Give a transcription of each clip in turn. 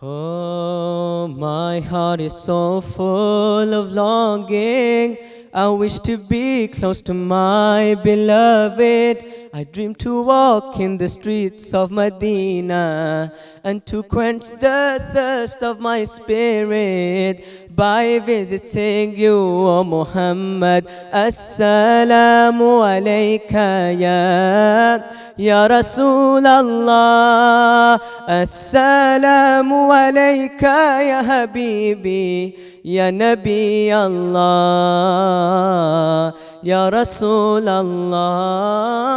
Oh, my heart is so full of longing. I wish to be close to my beloved. I dream to walk in the streets of Medina and to quench the thirst of my spirit by visiting you, O Muhammad. Assalamu alayka ya Rasul Allah. Assalamu alayka ya Habibi, ya Nabi Allah, ya Rasul Allah.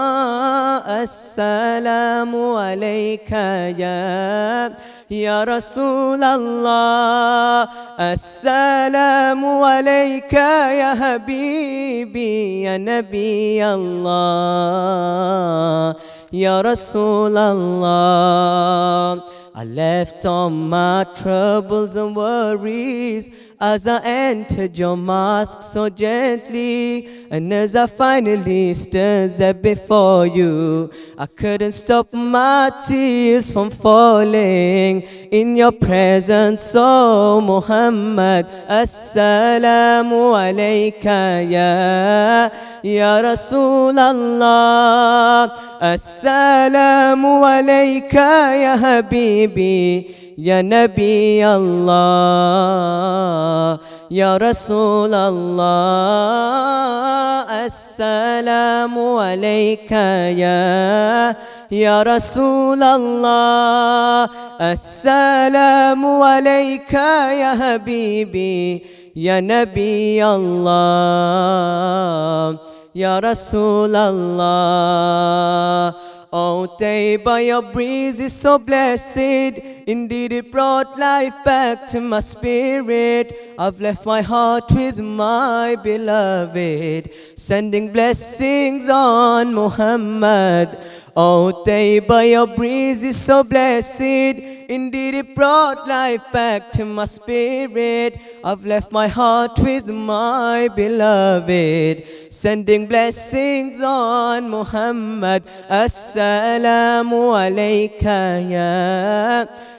Assalamu alayka ya Rasul Allah. Assalamu alayka ya Habibi, ya Nabi Allah, ya Rasul Allah. I left all my troubles and worries as I entered your mosque so gently, and as I finally stood there before you, I couldn't stop my tears from falling in your presence, O Muhammad. Assalamu alayka ya Rasul Allah. Assalamu alayka ya Habibi, ya Nabi Allah, ya Rasul Allah. Assalamu alayka ya Rasul Allah. Assalamu alayka ya Habibi, ya Nabi Allah, ya Rasul Allah. Oh, Taiba, your breeze is so blessed. Indeed, it brought life back to my spirit. I've left my heart with my beloved, sending blessings on Muhammad. Oh, Taiba, your breeze is so blessed. Indeed, it brought life back to my spirit. I've left my heart with my beloved, sending blessings on Muhammad. Assalamu alayka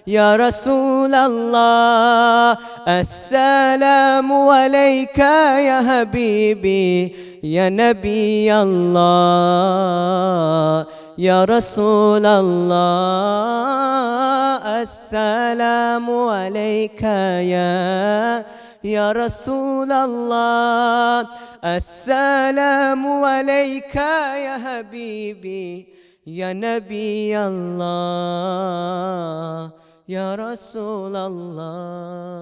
ya Rasul Allah. Assalamu alayka ya Habibi, ya Nabi Allah, ya Rasul Allah. Assalamu alayka ya Rasul Allah. Assalamu alayka ya Habibi, ya Nabi Allah, ya Rasul Allah.